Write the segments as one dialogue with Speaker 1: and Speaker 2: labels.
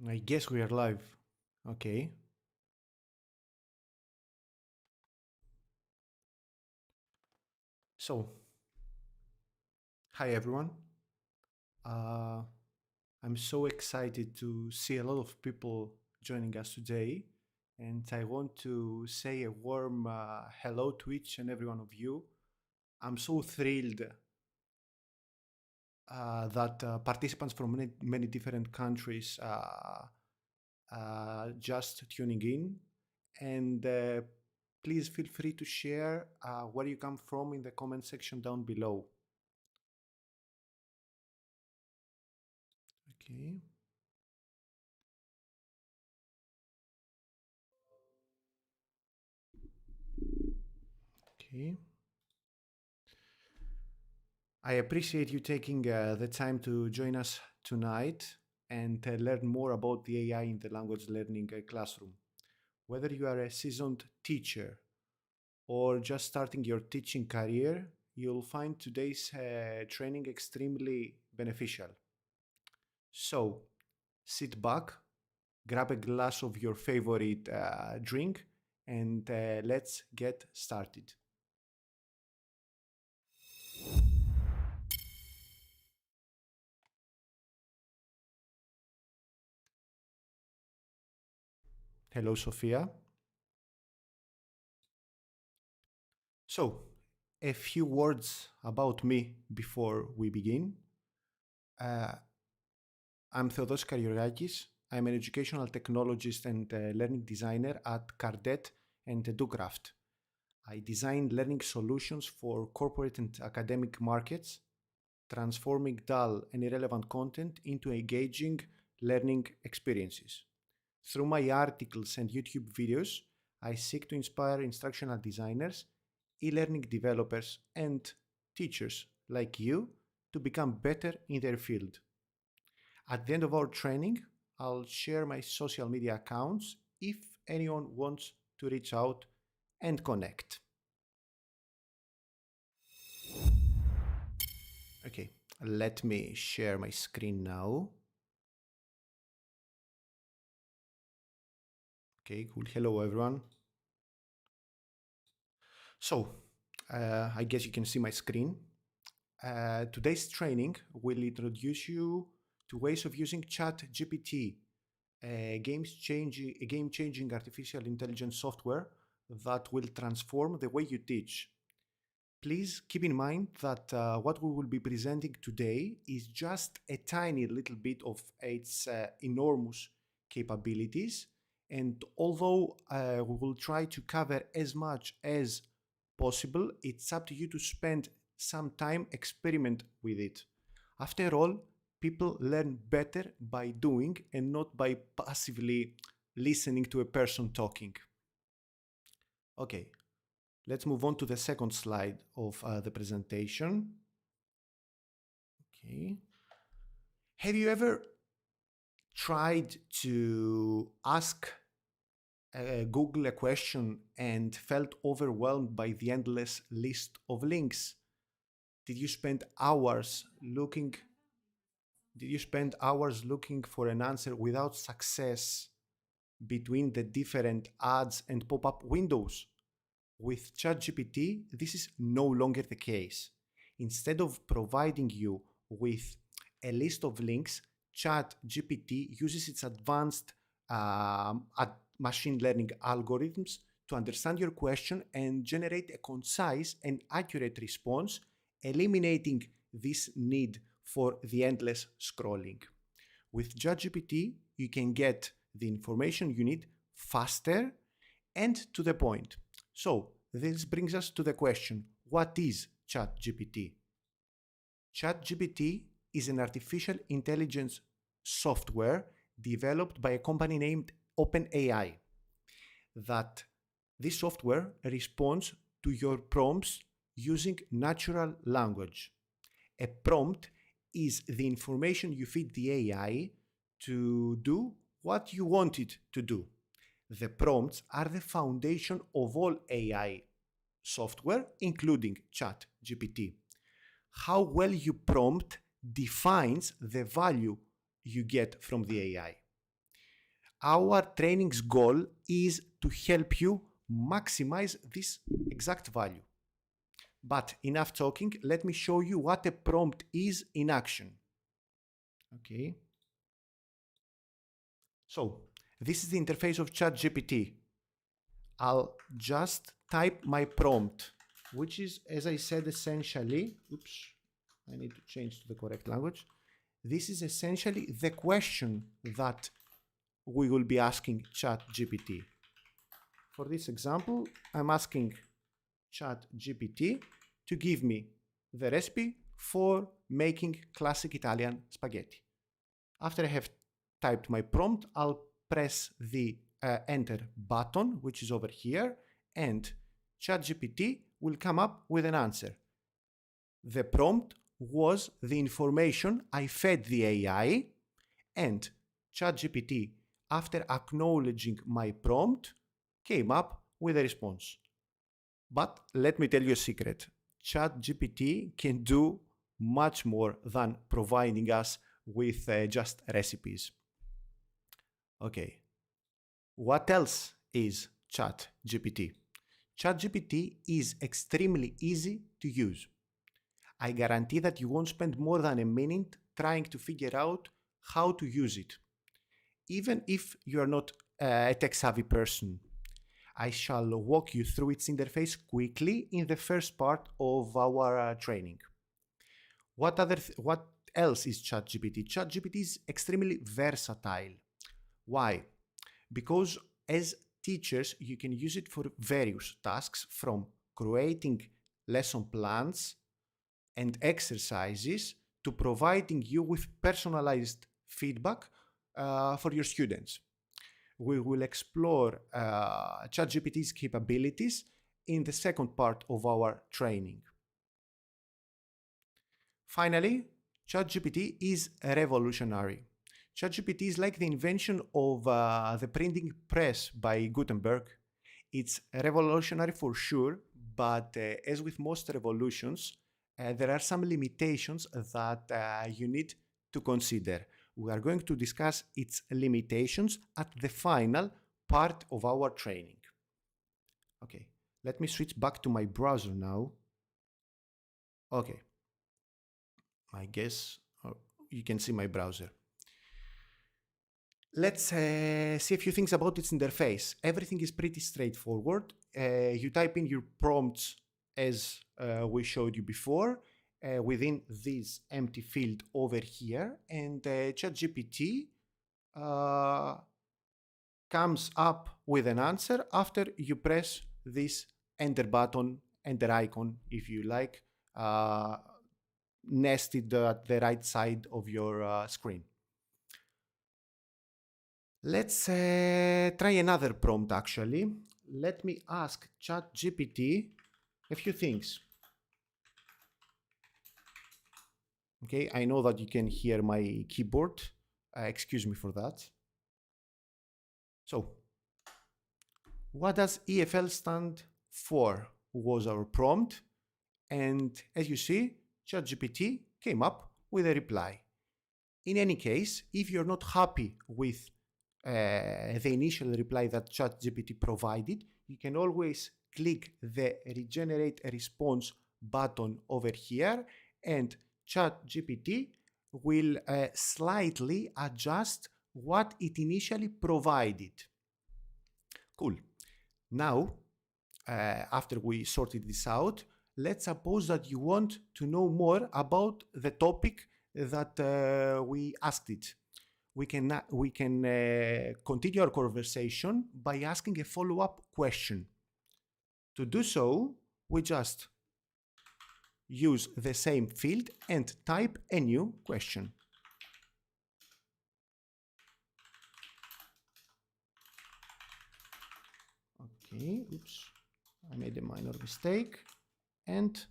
Speaker 1: I guess we are live. Okay. So, hi everyone. Uh, I'm so excited to see a lot of people joining us today. And I want to say a warm hello to each and every one of you. I'm so thrilled that participants from many different countries just tuning in. And please feel free to share where you come from in the comment section down below. Okay. Okay. I appreciate you taking the time to join us tonight and learn more about the AI in the language learning classroom. Whether you are a seasoned teacher or just starting your teaching career, you'll find today's training extremely beneficial. So, sit back, grab a glass of your favorite drink, and let's get started. Hello, Sophia. So, a few words about me before we begin. Uh, I'm Theodoros Kariorgakis. I'm an educational technologist and learning designer at Cardet and EduCraft. I design learning solutions for corporate and academic markets, transforming dull and irrelevant content into engaging learning experiences. Through my articles and YouTube videos, I seek to inspire instructional designers, e-learning developers, and teachers like you to become better in their field. At the end of our training, I'll share my social media accounts if anyone wants to reach out and connect. Okay, let me share my screen now. Okay, cool. Hello, everyone. So, I guess you can see my screen. Today's training will introduce you to ways of using ChatGPT, a game-changing artificial intelligence software that will transform the way you teach. Please keep in mind that what we will be presenting today is just a tiny little bit of its enormous capabilities. And although we will try to cover as much as possible, it's up to you to spend some time experiment with it. After all, people learn better by doing and not by passively listening to a person talking. Okay, let's move on to the second slide of the presentation. Okay. Have you ever tried to ask Google a question and felt overwhelmed by the endless list of links? Did you spend hours looking did you spend hours looking for an answer without success between the different ads and pop-up windows? With ChatGPT, this is no longer the case. Instead of providing you with a list of links, ChatGPT uses its advanced machine learning algorithms to understand your question and generate a concise and accurate response, eliminating this need for the endless scrolling. With ChatGPT, you can get the information you need faster and to the point. So, this brings us to the question, what is ChatGPT? ChatGPT is an artificial intelligence software developed by a company named OpenAI. That this software responds to your prompts using natural language. A prompt is the information you feed the AI to do what you want it to do. The prompts are the foundation of all AI software, including ChatGPT. How well you prompt defines the value you get from the AI. Our training's goal is to help you maximize this exact value. But enough talking, let me show you what a prompt is in action. Okay. So, this is the interface of ChatGPT. I'll just type my prompt, which is, as I said, essentially, oops, I need to change to the correct language. This is essentially the question that we will be asking ChatGPT. For this example, I'm asking ChatGPT to give me the recipe for making classic Italian spaghetti. After I have typed my prompt, I'll press the enter button, which is over here, and ChatGPT will come up with an answer. The prompt was the information I fed the AI, and ChatGPT, after acknowledging my prompt, came up with a response. But let me tell you a secret. ChatGPT can do much more than providing us with just recipes. Okay. What else is ChatGPT? ChatGPT is extremely easy to use. I guarantee that you won't spend more than a minute trying to figure out how to use it. Even if you are not a tech-savvy person, I shall walk you through its interface quickly in the first part of our training. What else is ChatGPT? ChatGPT is extremely versatile. Why? Because as teachers, you can use it for various tasks, from creating lesson plans and exercises to providing you with personalized feedback for your students. We will explore ChatGPT's capabilities in the second part of our training. Finally, ChatGPT is revolutionary. ChatGPT is like the invention of the printing press by Gutenberg. It's revolutionary for sure, but as with most revolutions, there are some limitations that you need to consider. We are going to discuss its limitations at the final part of our training. Okay, let me switch back to my browser now. Okay, I guess you can see my browser. Let's see a few things about its interface. Everything is pretty straightforward. You type in your prompts as we showed you before within this empty field over here, and ChatGPT comes up with an answer after you press this enter button, enter icon if you like, nested at the right side of your screen. Let's try another prompt actually. Let me ask ChatGPT a few things. Okay, I know that you can hear my keyboard. Excuse me for that. So, what does EFL stand for? Was our prompt. And as you see, ChatGPT came up with a reply. In any case, if you're not happy with the initial reply that ChatGPT provided, you can always click the regenerate a response button over here, and ChatGPT will slightly adjust what it initially provided. Cool. Now, after we sorted this out, let's suppose that you want to know more about the topic that we asked it. We can continue our conversation by asking a follow-up question. To do so, we just use the same field and type a new question. Okay, oops, I made a minor mistake. And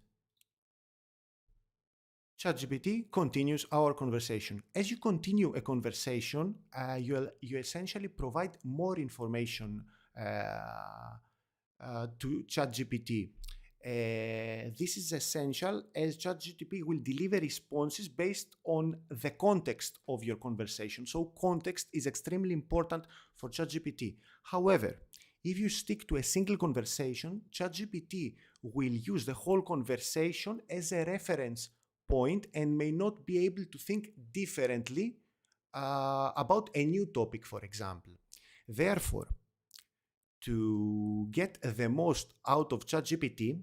Speaker 1: ChatGPT continues our conversation. As you continue a conversation, you essentially provide more information to ChatGPT. This is essential as ChatGPT will deliver responses based on the context of your conversation. So context is extremely important for ChatGPT. However, if you stick to a single conversation, ChatGPT will use the whole conversation as a reference point and may not be able to think differently about a new topic, for example. Therefore, to get the most out of ChatGPT,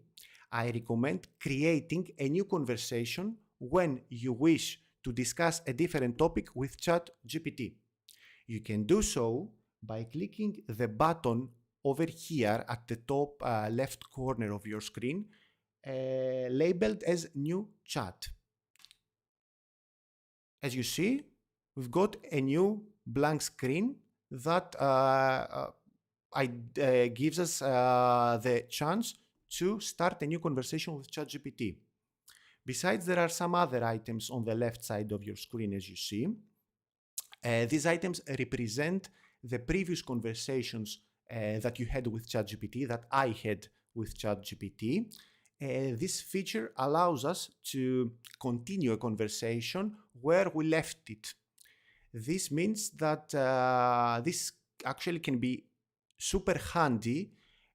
Speaker 1: I recommend creating a new conversation when you wish to discuss a different topic with ChatGPT. You can do so by clicking the button over here at the top left corner of your screen, labeled as New Chat. As you see, we've got a new blank screen that gives us the chance to start a new conversation with ChatGPT. Besides, there are some other items on the left side of your screen, as you see. These items represent the previous conversations that you had with ChatGPT, that I had with ChatGPT. This feature allows us to continue a conversation where we left it. This means that this actually can be super handy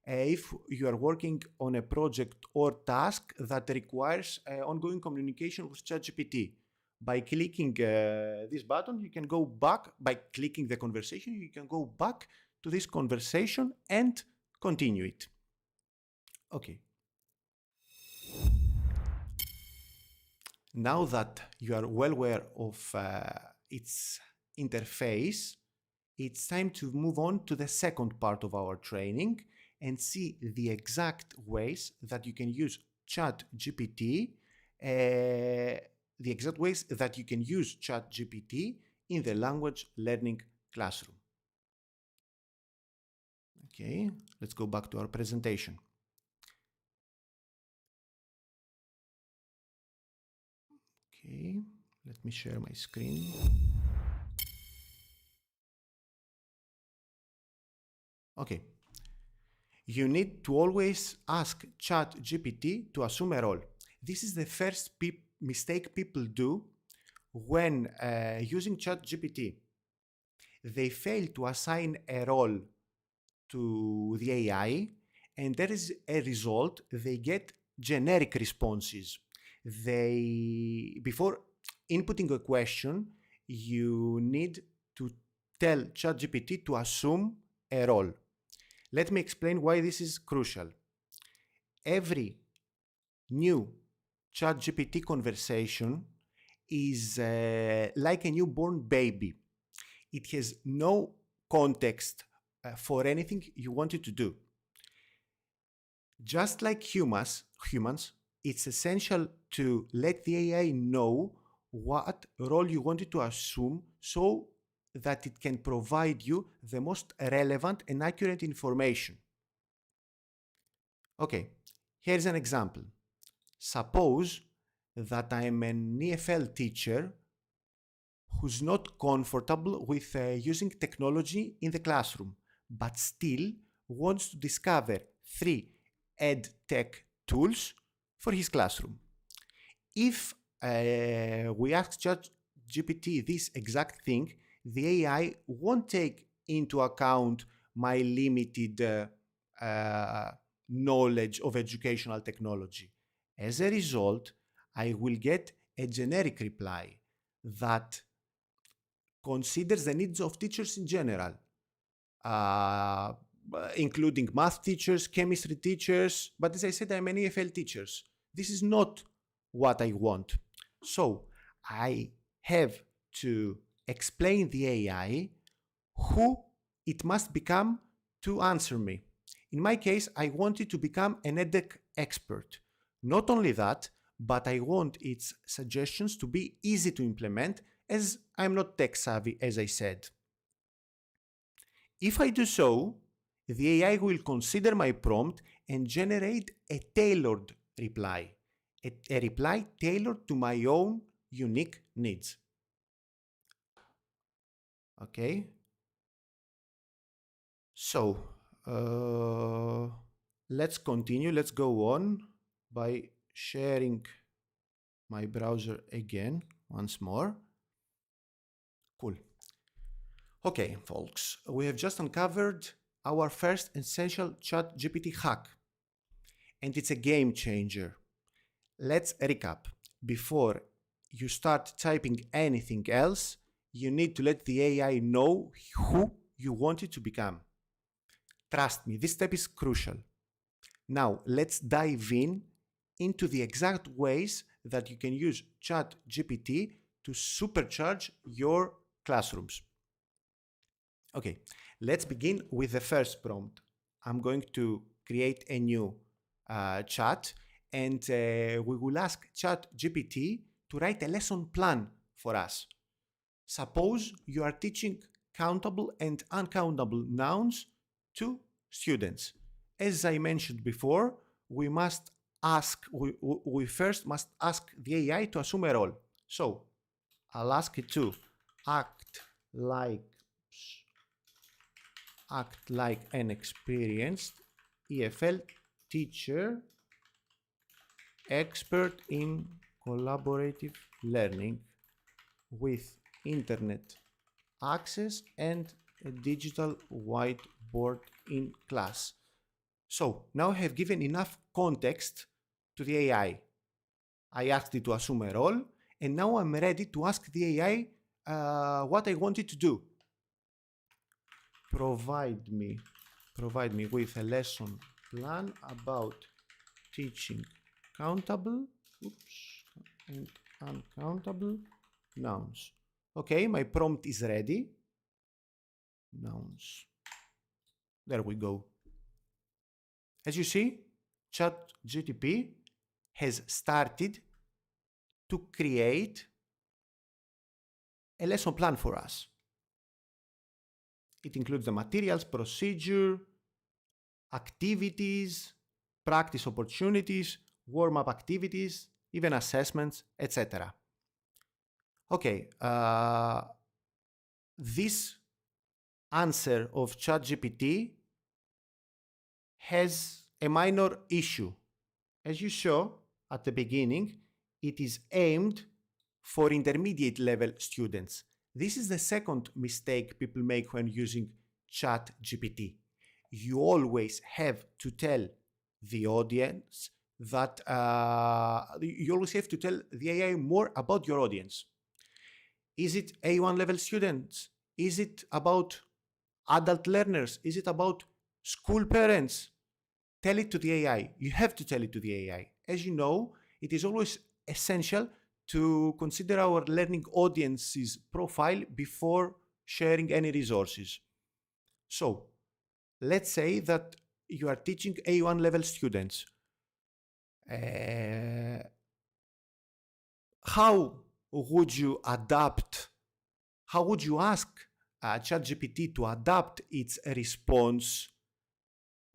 Speaker 1: if you are working on a project or task that requires ongoing communication with ChatGPT. By clicking this button, you can go back, by clicking the conversation, you can go back to this conversation and continue it. Okay. Now that you are well aware of its interface, it's time to move on to the second part of our training and see the exact ways that you can use ChatGPT, the exact ways that you can use ChatGPT in the language learning classroom. Okay, let's go back to our presentation. Okay, let me share my screen. Okay. You need to always ask ChatGPT to assume a role. This is the first mistake people do when using ChatGPT. They fail to assign a role to the AI, and there is a result. They get generic responses. Before inputting a question, you need to tell ChatGPT to assume a role. Let me explain why this is crucial. Every new ChatGPT conversation is like a newborn baby. It has no context for anything you want it to do. Just like humans, it's essential to let the AI know what role you want it to assume so that it can provide you the most relevant and accurate information. Okay, here's an example. Suppose that I'm an EFL teacher who's not comfortable with using technology in the classroom, but still wants to discover 3 EdTech tools for his classroom. If we ask ChatGPT this exact thing, the AI won't take into account my limited knowledge of educational technology. As a result, I will get a generic reply that considers the needs of teachers in general, including math teachers, chemistry teachers, but as I said, I'm an EFL teacher. This is not what I want. So I have to explain the AI who it must become to answer me. In my case, I want it to become an EdTech expert. Not only that, but I want its suggestions to be easy to implement, as I'm not tech savvy, as I said. If I do so, the AI will consider my prompt and generate a tailored reply, a reply tailored to my own unique needs. Okay? So, let's continue, let's go on. by sharing my browser again once more. Cool. Okay, folks, we have just uncovered our first essential ChatGPT hack, and it's a game changer. Let's recap. Before you start typing anything else, you need to let the AI know who you want it to become. Trust me, this step is crucial. Now, let's dive into the exact ways that you can use ChatGPT to supercharge your classrooms. Okay, let's begin with the first prompt. I'm going to create a new chat, and we will ask ChatGPT to write a lesson plan for us. Suppose you are teaching countable and uncountable nouns to students. As I mentioned before, we first must ask the AI to assume a role. So I'll ask it to act like an experienced EFL teacher, expert in collaborative learning with internet access and a digital whiteboard in class. So now I have given enough context to the AI. I asked it to assume a role, and now I'm ready to ask the AI what I want it to do. Provide me with a lesson plan about teaching countable and uncountable nouns. Okay, my prompt is ready. Nouns. There we go. As you see, ChatGPT has started to create a lesson plan for us. It includes the materials, procedure, activities, practice opportunities, warm-up activities, even assessments, etc. Okay, this answer of ChatGPT has a minor issue. As you saw at the beginning, it is aimed for intermediate level students. This is the second mistake people make when using ChatGPT. You always have to tell the audience that you always have to tell the AI more about your audience. Is it A1 level students? Is it about adult learners? Is it about school parents? Tell it to the AI. You have to tell it to the AI. As you know, it is always essential to consider our learning audience's profile before sharing any resources. So, let's say that you are teaching A1 level students. How would you ask ChatGPT to adapt its response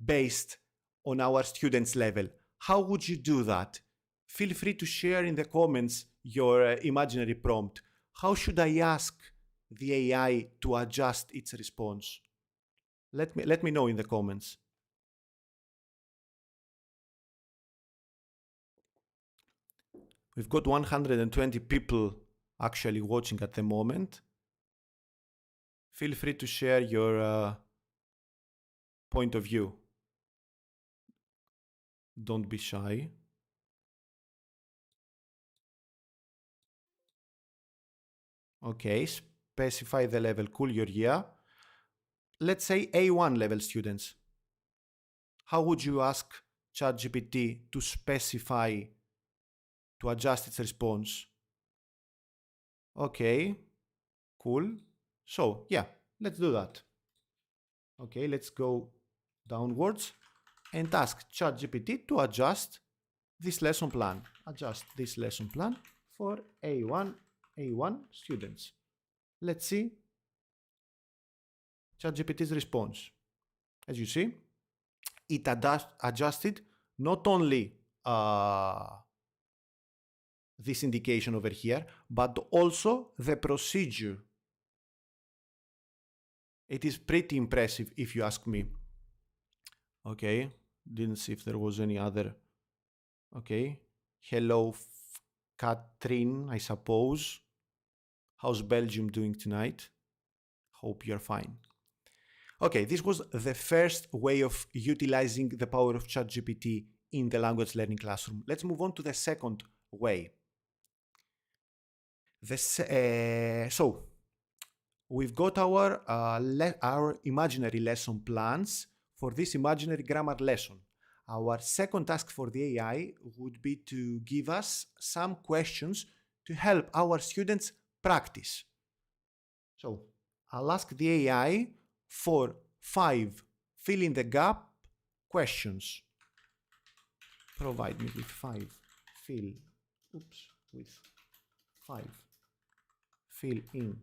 Speaker 1: based on our students' level? How would you do that? Feel free to share in the comments your imaginary prompt. How should I ask the AI to adjust its response? Let me know in the comments. We've got 120 people actually watching at the moment. Feel free to share your point of view. Don't be shy. Okay, specify the level. Cool, your year. Let's say A1 level students. How would you ask ChatGPT to specify, to adjust its response? Okay, cool. So, yeah, let's do that. Okay, let's go downwards and ask ChatGPT to adjust this lesson plan. Adjust this lesson plan for A1 students. Let's see ChatGPT's response. As you see, it adjusted not only this indication over here, but also the procedure. It is pretty impressive if you ask me. Okay, didn't see if there was any other Okay. Hello, Catherine, I suppose. How's Belgium doing tonight? Hope you're fine. Okay, this was the first way of utilizing the power of ChatGPT in the language learning classroom. Let's move on to the second way. So, we've got our imaginary lesson plans for this imaginary grammar lesson. Our second task for the AI would be to give us some questions to help our students practice. So I'll ask the AI for 5 fill in the gap questions. Provide me with 5 fill with 5 fill in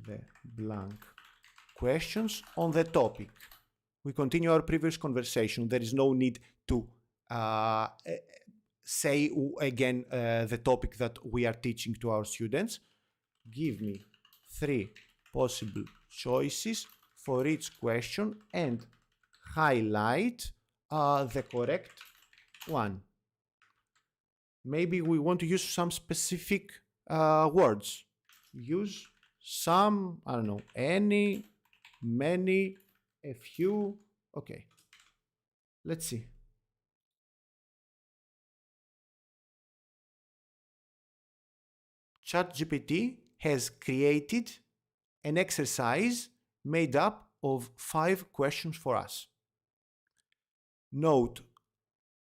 Speaker 1: the blank questions on the topic. We continue our previous conversation. There is no need to say again the topic that we are teaching to our students. Give me 3 possible choices for each question and highlight the correct one. Maybe we want to use some specific words. Use some, I don't know, any, many, a few. Okay, let's see. ChatGPT has created an exercise made up of 5 questions for us. Note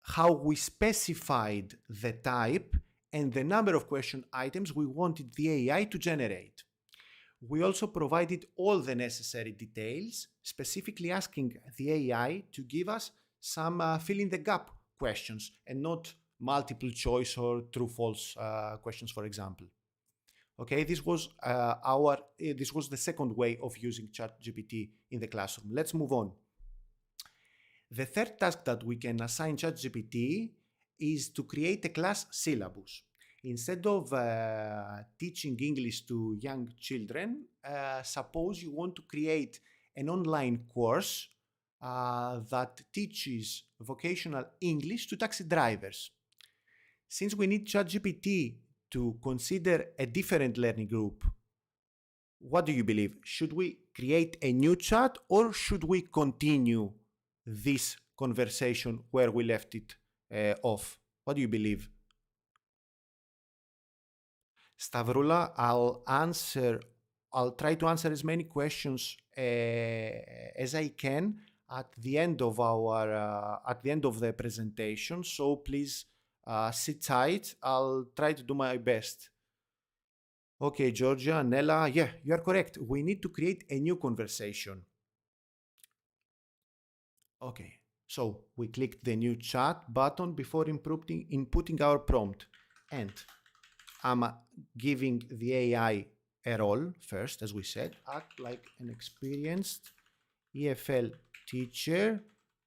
Speaker 1: how we specified the type and the number of question items we wanted the AI to generate. We also provided all the necessary details, specifically asking the AI to give us some fill in the gap questions and not multiple choice or true-false questions, for example. Okay, this was the second way of using ChatGPT in the classroom. Let's move on. The third task that we can assign ChatGPT is to create a class syllabus. Instead of teaching English to young children, suppose you want to create an online course that teaches vocational English to taxi drivers. Since we need ChatGPT to consider a different learning group, what do you believe? Should we create a new chat or should we continue this conversation where we left it off? What do you believe? Stavroula, I'll try to answer as many questions as I can at the end of the presentation. So please sit tight. I'll try to do my best. Okay, Georgia, Nella, yeah, you are correct. We need to create a new conversation. Okay, so we clicked the new chat button before inputting our prompt. And I'm giving the AI a role first, as we said, act like an experienced EFL teacher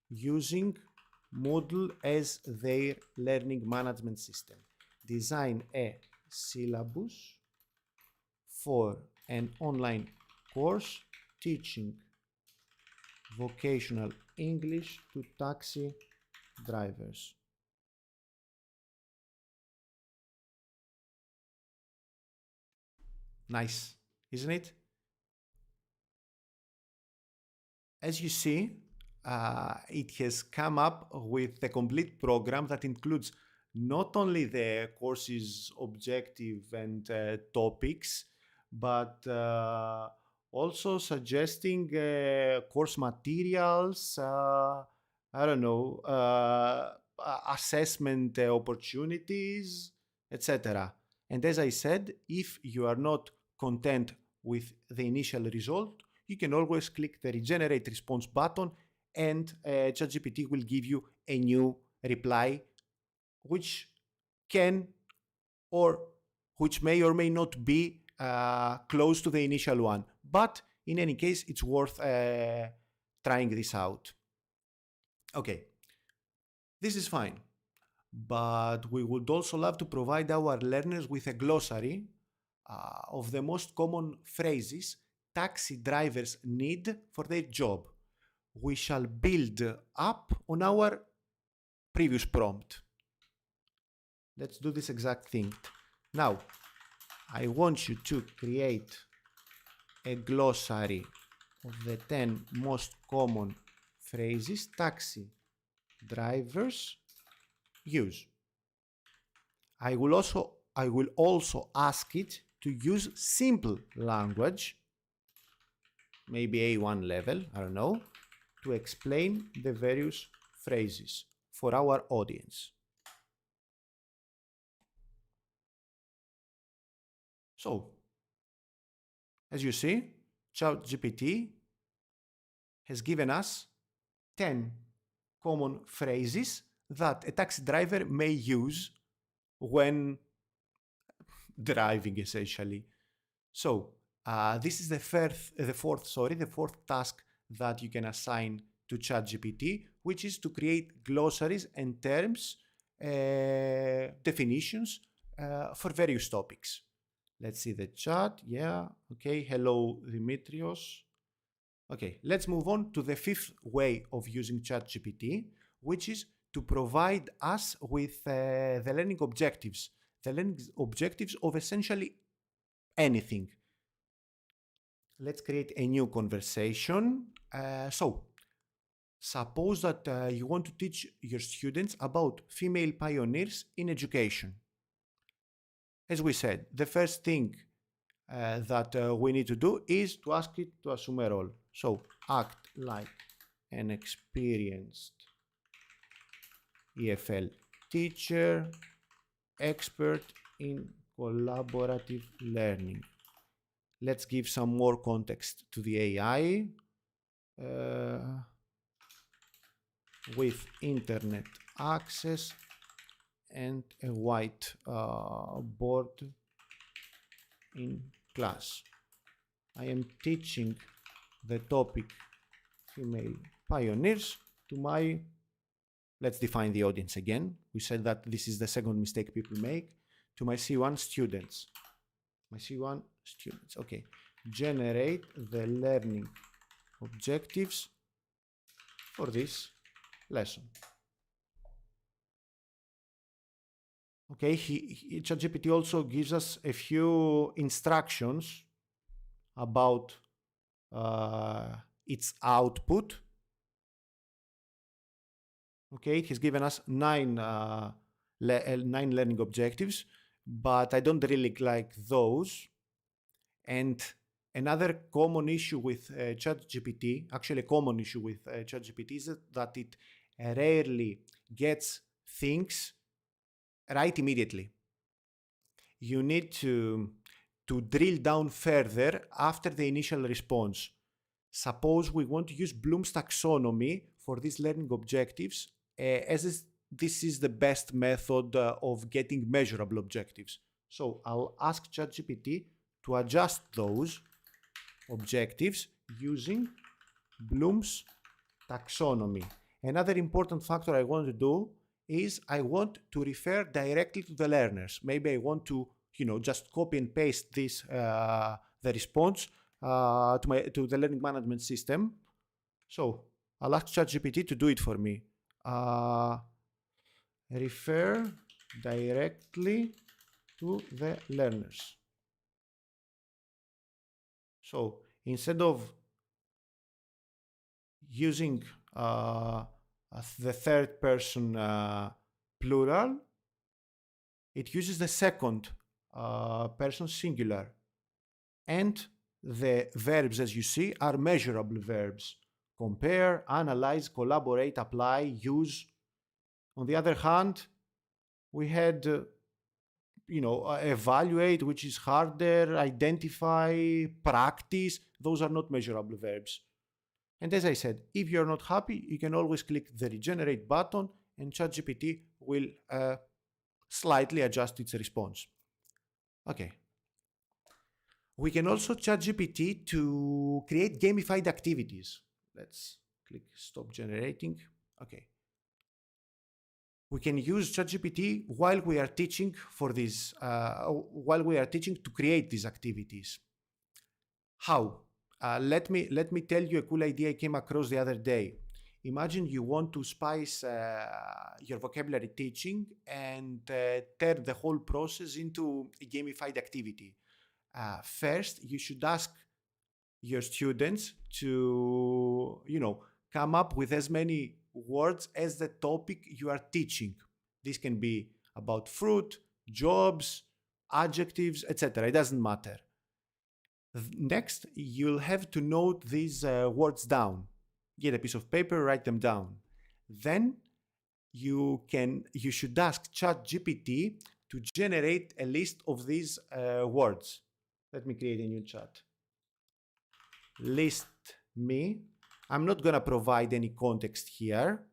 Speaker 1: using Moodle as their learning management system. Design a syllabus for an online course teaching vocational English to taxi drivers. Nice, isn't it? As you see, it has come up with a complete program that includes not only the course's objective and topics, but also suggesting course materials, I don't know, assessment opportunities, etc. And as I said, if you are not content with the initial result, you can always click the regenerate response button and ChatGPT will give you a new reply which can or which may or may not be close to the initial one. But in any case, it's worth trying this out. Okay, this is fine. But we would also love to provide our learners with a glossary of the most common phrases taxi drivers need for their job. We shall build up on our previous prompt. Let's do this exact thing. Now, I want you to create a glossary of the 10 most common phrases taxi drivers use. I will also ask it to use simple language, maybe A1 level, I don't know, to explain the various phrases for our audience. So, as you see, ChatGPT has given us 10 common phrases that a taxi driver may use when driving, essentially. So this is the fourth task that you can assign to ChatGPT, which is to create glossaries and terms, definitions for various topics. Let's see the chat. Yeah. Okay. Hello, Dimitrios. Okay. Let's move on to the fifth way of using ChatGPT, which is to provide us with the learning objectives. The learning objectives of essentially anything. Let's create a new conversation. So, suppose that you want to teach your students about female pioneers in education. As we said, the first thing that we need to do is to ask it to assume a role. So, act like an experienced EFL teacher, expert in collaborative learning. Let's give some more context to the AI. With internet access and a white board in class. I am teaching the topic female pioneers to my, let's define the audience again. We said that this is the second mistake people make, to my C1 students. My C1 students, okay. Generate the learning objectives for this lesson. Okay, ChatGPT also gives us a few instructions about its output. Okay, it has given us nine learning objectives, but I don't really like those. And another common issue with ChatGPT, actually a common issue with ChatGPT, is that it rarely gets things right immediately. You need to drill down further after the initial response. Suppose we want to use Bloom's taxonomy for these learning objectives, as this is the best method of getting measurable objectives. So I'll ask ChatGPT to adjust those objectives using Bloom's taxonomy. Another important factor I want to do is I want to refer directly to the learners. Maybe I want to, just copy and paste this, the response to the learning management system. So I'll ask ChatGPT to do it for me. Refer directly to the learners. So instead of using the third person plural, it uses the second person singular. And the verbs, as you see, are measurable verbs. Compare, analyze, collaborate, apply, use. On the other hand, we had evaluate, which is harder, identify, practice. Those are not measurable verbs. And as I said, if you're not happy, you can always click the regenerate button and ChatGPT will slightly adjust its response. Okay. We can also ChatGPT to create gamified activities. Let's click stop generating. Okay. We can use ChatGPT while we are teaching to create these activities. How? Let me tell you a cool idea I came across the other day. Imagine you want to spice your vocabulary teaching and turn the whole process into a gamified activity. First, you should ask your students to, come up with as many words as the topic you are teaching. This can be about fruit, jobs, adjectives, etc. It doesn't matter. Next, you'll have to note these words down. Get a piece of paper, write them down. Then you should ask ChatGPT to generate a list of these words. Let me create a new chat. List me. I'm not going to provide any context here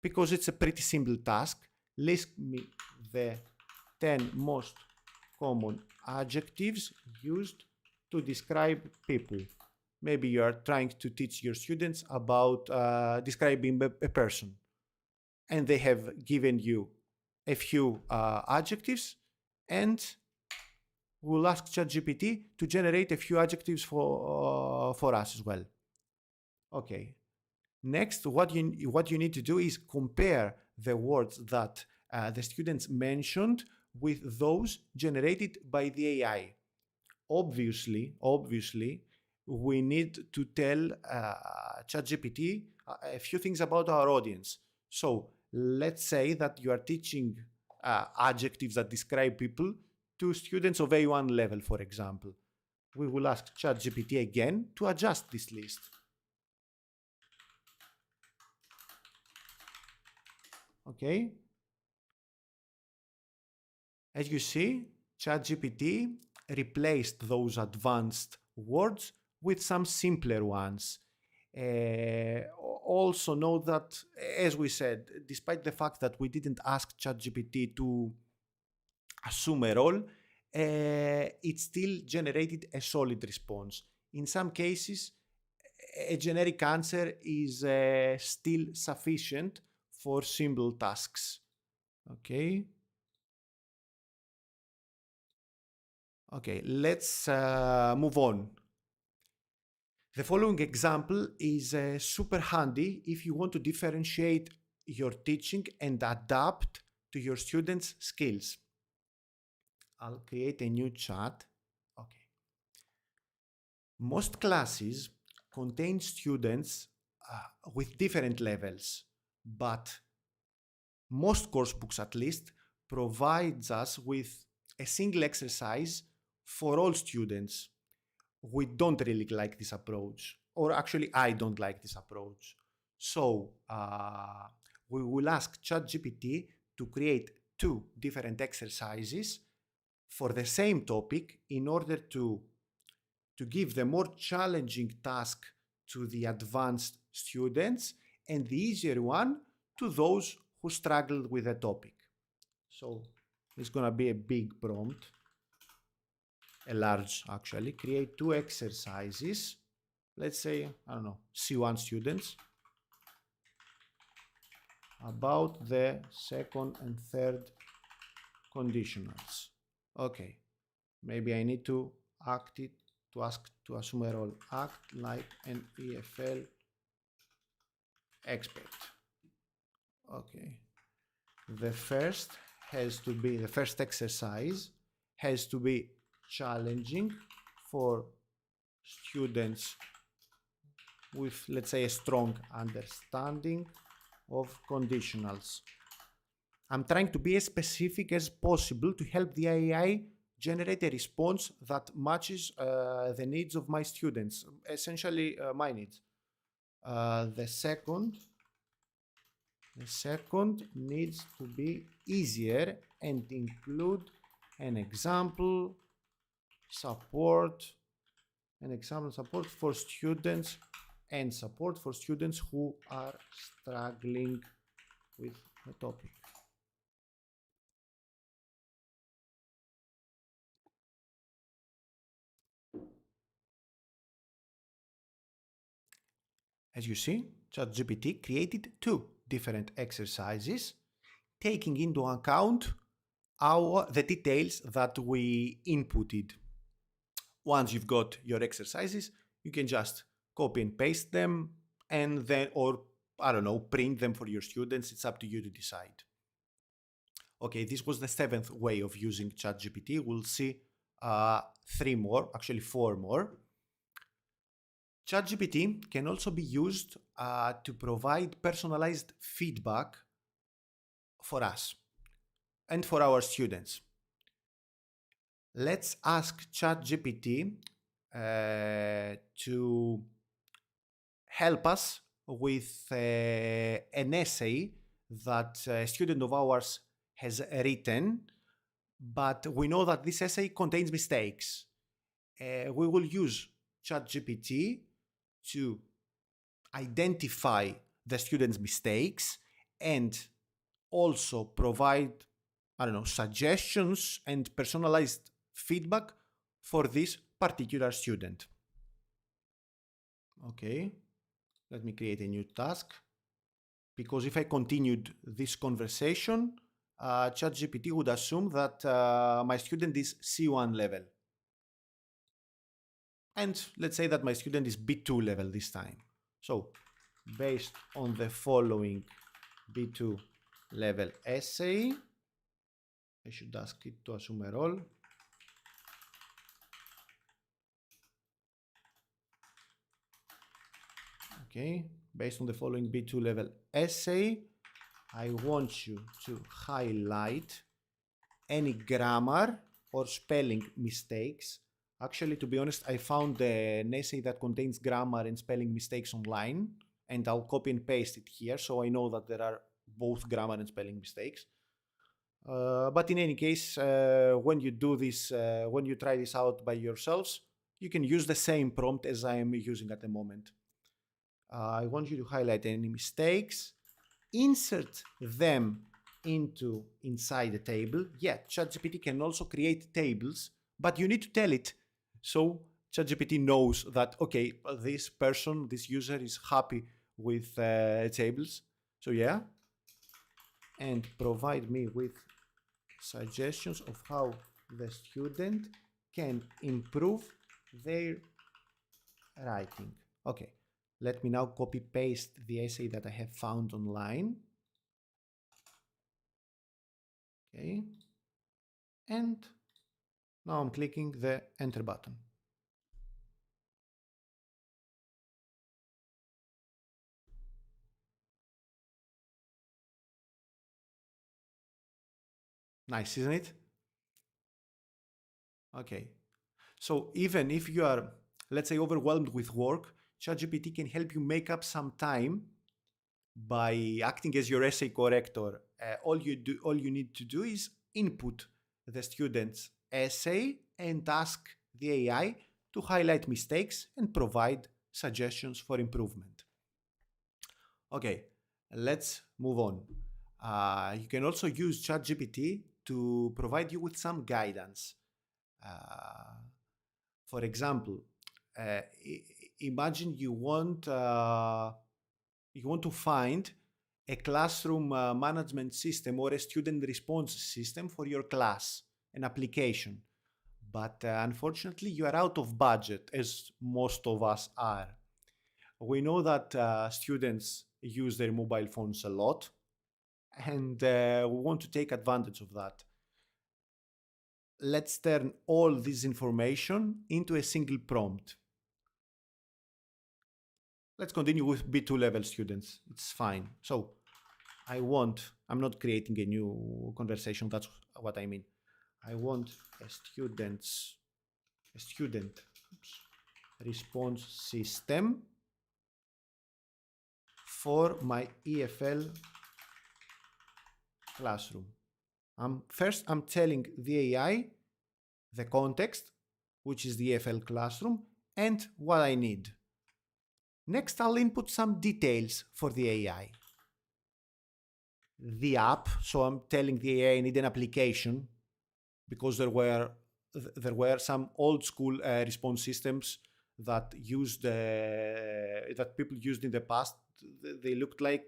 Speaker 1: because it's a pretty simple task. List me the 10 most common adjectives used to describe people. Maybe you are trying to teach your students about describing a person, and they have given you a few adjectives, and we'll ask ChatGPT to generate a few adjectives for us as well. Okay. Next, what you need to do is compare the words that the students mentioned with those generated by the AI. Obviously, we need to tell ChatGPT a few things about our audience. So let's say that you are teaching adjectives that describe people to students of A1 level, for example. We will ask ChatGPT again to adjust this list. Okay. As you see, ChatGPT replaced those advanced words with some simpler ones. Also note that, as we said, despite the fact that we didn't ask ChatGPT to assume a role, it still generated a solid response. In some cases, a generic answer is still sufficient for simple tasks. Okay. Okay, let's move on. The following example is super handy if you want to differentiate your teaching and adapt to your students' skills. I'll create a new chat. Okay. Most classes contain students with different levels, but most course books at least provides us with a single exercise for all students. We don't really like this approach, or actually I don't like this approach. So we will ask ChatGPT to create two different exercises for the same topic in order to give the more challenging task to the advanced students and the easier one to those who struggled with the topic. So it's going to be a big prompt, a large actually. Create two exercises. Let's say, I don't know, C1 students about the second and third conditionals. Okay, maybe I need to ask to assume a role. Act like an EFL expert. Okay. The first exercise has to be challenging for students with, let's say, a strong understanding of conditionals. I'm trying to be as specific as possible to help the AI generate a response that matches the needs of my students, essentially my needs. The second needs to be easier and include an example support for students and support for students who are struggling with the topic. As you see, ChatGPT created two different exercises, taking into account the details that we inputted. Once you've got your exercises, you can just copy and paste them, and then or I don't know, print them for your students. It's up to you to decide. Okay, this was the 7th way of using ChatGPT. We'll see 3 more, actually 4 more. ChatGPT can also be used to provide personalized feedback for us and for our students. Let's ask ChatGPT to help us with an essay that a student of ours has written, but we know that this essay contains mistakes. We will use ChatGPT to identify the student's mistakes and also provide, I don't know, suggestions and personalized feedback for this particular student. Okay, let me create a new task, because if I continued this conversation, ChatGPT would assume that my student is C1 level. And let's say that my student is B2 level this time. So based on the following B2 level essay, I should ask it to assume a role. Okay, based on the following B2 level essay, I want you to highlight any grammar or spelling mistakes. Actually, to be honest, I found an essay that contains grammar and spelling mistakes online, and I'll copy and paste it here so I know that there are both grammar and spelling mistakes. But in any case, when you do this, when you try this out by yourselves, you can use the same prompt as I am using at the moment. I want you to highlight any mistakes, insert them inside the table. Yeah, ChatGPT can also create tables, but you need to tell it. So ChatGPT knows that, okay, this person, this user is happy with tables. So yeah, and provide me with suggestions of how the student can improve their writing. Okay, let me now copy paste the essay that I have found online. Okay, and now I'm clicking the enter button. Nice, isn't it? Okay, so even if you are, let's say, overwhelmed with work, ChatGPT can help you make up some time by acting as your essay corrector. All you need to do is input the student's essay and ask the AI to highlight mistakes and provide suggestions for improvement. Okay, let's move on. You can also use ChatGPT to provide you with some guidance. For example, imagine you want to find a classroom management system or a student response system for your class, an application. But unfortunately, you are out of budget, as most of us are. We know that students use their mobile phones a lot, and we want to take advantage of that. Let's turn all this information into a single prompt. Let's continue with B2 level students. It's fine. So I'm not creating a new conversation. That's what I mean. I want a student response system for my EFL classroom. First, I'm telling the AI the context, which is the EFL classroom, and what I need. Next, I'll input some details for the AI. The app, so I'm telling the AI I need an application, because there were some old school response systems that that people used in the past. They looked like,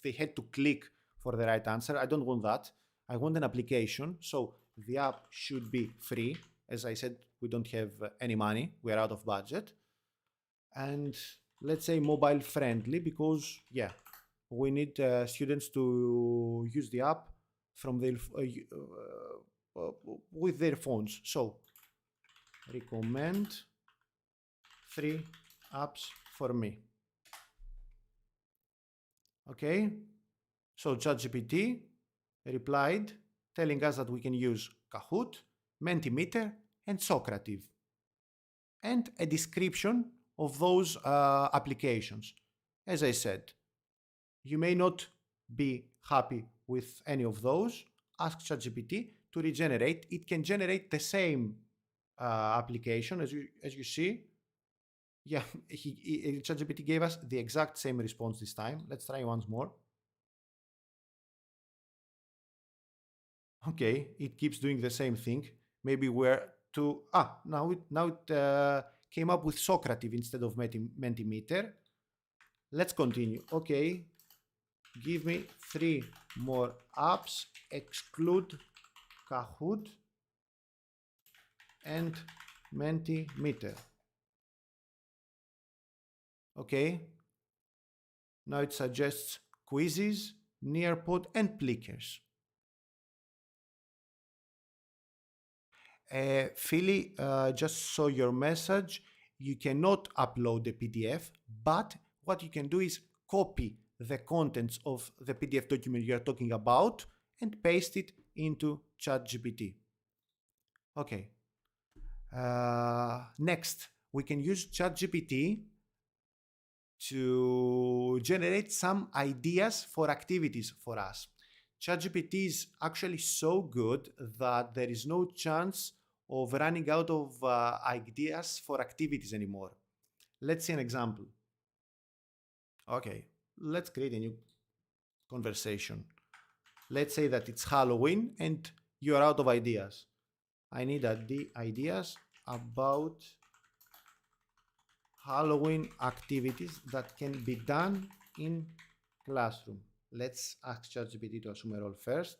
Speaker 1: they had to click for the right answer. I don't want that. I want an application. So the app should be free. As I said, we don't have any money. We're out of budget. And let's say mobile friendly, because yeah, we need students to use the app from their with their phones. So recommend 3 apps for me. Okay, so ChatGPT replied telling us that we can use Kahoot, Mentimeter, and Socrative, and a description of those applications. As I said, you may not be happy with any of those. Ask ChatGPT to regenerate. It can generate the same application as you see. Yeah, ChatGPT gave us the exact same response this time. Let's try once more. Okay, it keeps doing the same thing. Maybe we're too... now it came up with Socrative instead of Mentimeter. Let's continue. Okay, give me 3 more apps, exclude Kahoot and Mentimeter. Okay, now it suggests quizzes, Nearpod, and Plickers. Philly, just saw your message. You cannot upload the PDF, but what you can do is copy the contents of the PDF document you are talking about and paste it into ChatGPT. Okay. Next, we can use ChatGPT to generate some ideas for activities for us. ChatGPT is actually so good that there is no chance of running out of ideas for activities anymore. Let's see an example. Okay, let's create a new conversation. Let's say that it's Halloween and you're out of ideas. I need ideas about Halloween activities that can be done in classroom. Let's ask ChatGPT to assume a role first.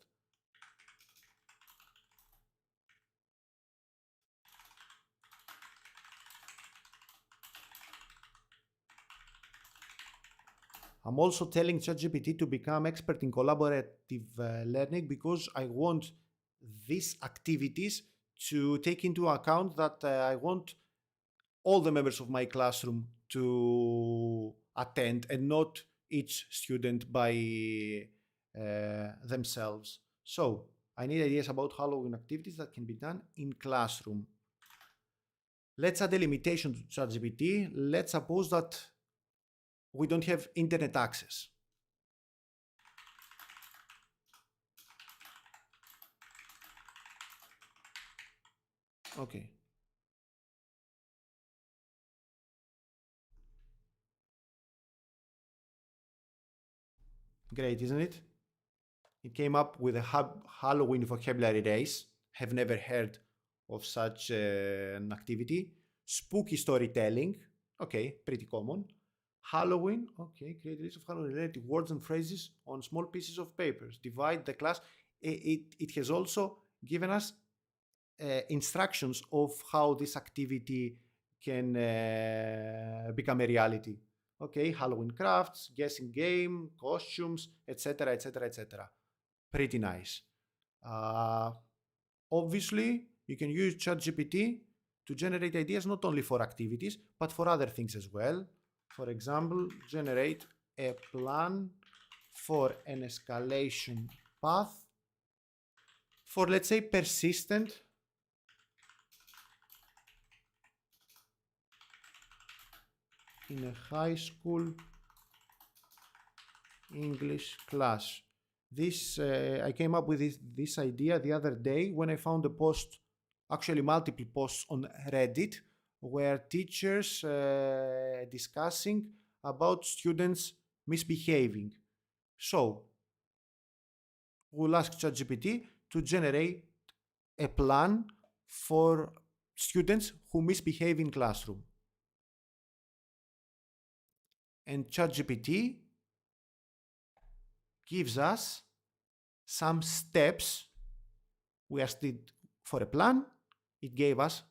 Speaker 1: I'm also telling ChatGPT to become expert in collaborative learning because I want these activities to take into account that I want all the members of my classroom to attend and not each student by themselves. So I need ideas about Halloween activities that can be done in classroom. Let's add a limitation to ChatGPT. Let's suppose that we don't have internet access. Okay. Great, isn't it? It came up with a Halloween vocabulary race. Have never heard of such an activity. Spooky storytelling. Okay, pretty common. Halloween. Okay, create a list of Halloween related words and phrases on small pieces of paper. Divide the class. It has also given us instructions of how this activity can become a reality. Okay, Halloween crafts, guessing game, costumes, etc., etc., etc. Pretty nice. Uh, Obviously, you can use ChatGPT to generate ideas not only for activities, but for other things as well. For example, generate a plan for an escalation path for, let's say, persistent in a high school English class. This I came up with this idea the other day when I found a post, actually multiple posts on Reddit, where teachers discussing about students misbehaving. So we'll ask ChatGPT to generate a plan for students who misbehave in classroom. And ChatGPT gives us some steps. We asked it for a plan. It gave us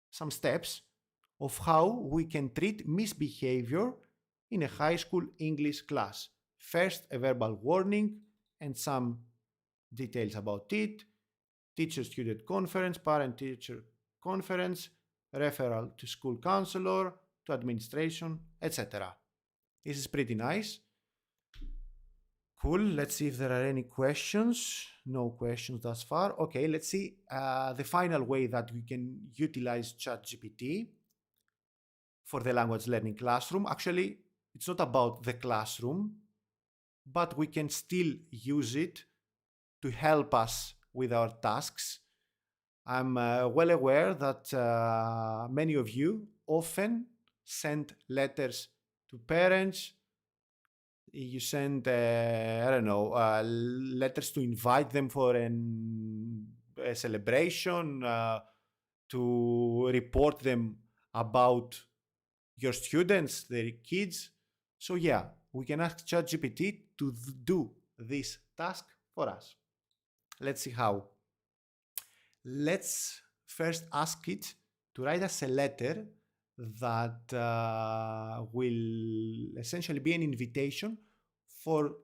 Speaker 1: some steps of how we can treat misbehavior in a high school English class. First, a verbal warning and some details about it, teacher-student conference, parent-teacher conference, referral to school counselor, to administration, etc. This is pretty nice. Cool. Let's see if there are any questions. No questions thus far. Okay, let's see the final way that we can utilize ChatGPT for the language learning classroom. Actually, it's not about the classroom, but we can still use it to help us with our tasks. I'm well aware that many of you often send letters to parents. You send, I don't know, letters to invite them for a celebration, to report them about your students, their kids. So yeah, we can ask ChatGPT to do this task for us. Let's see how. Let's first ask it to write us a letter that will essentially be an invitation for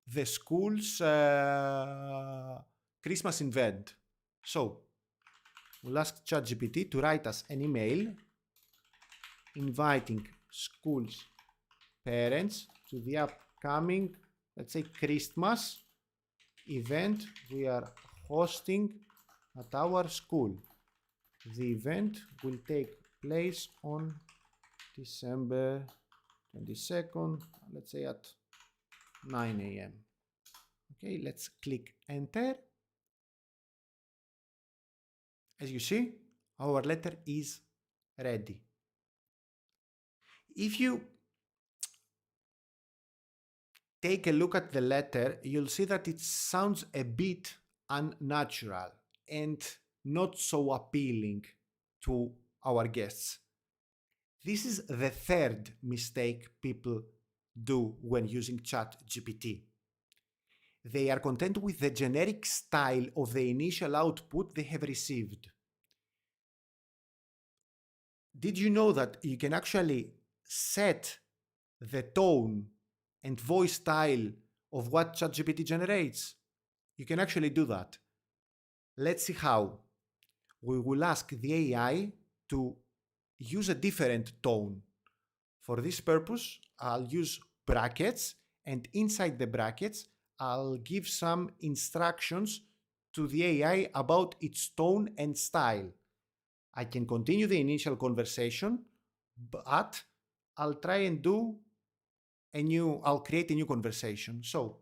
Speaker 1: the school's Christmas event. So we'll ask ChatGPT to write us an email inviting schools parents to the upcoming, let's say, Christmas event we are hosting at our school. The event will take place on December 22nd, let's say at 9 a.m. Okay, let's click enter. As you see, our letter is ready. If you take a look at the letter, you'll see that it sounds a bit unnatural and not so appealing to our guests. This is the third mistake people do when using ChatGPT. They are content with the generic style of the initial output they have received. Did you know that you can actually set the tone and voice style of what ChatGPT generates? You can actually do that. Let's see how. We will ask the AI to use a different tone. For this purpose, I'll use brackets, and inside the brackets, I'll give some instructions to the AI about its tone and style. I can continue the initial conversation, but I'll try and I'll create a new conversation. So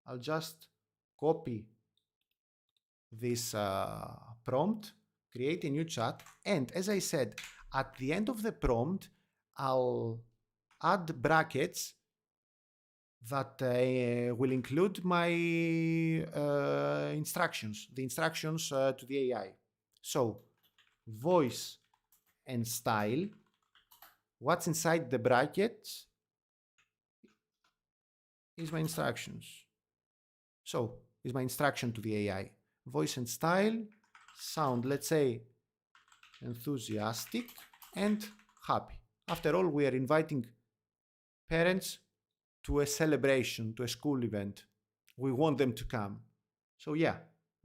Speaker 1: I'll just copy this prompt, create a new chat, and as I said, at the end of the prompt, I'll add brackets that will include my instructions, the instructions to the AI. So voice and style, what's inside the brackets is my instructions. So is my instruction to the AI. Voice and style, sound, let's say, enthusiastic and happy. After all, we are inviting parents to a celebration, to a school event. We want them to come. So yeah,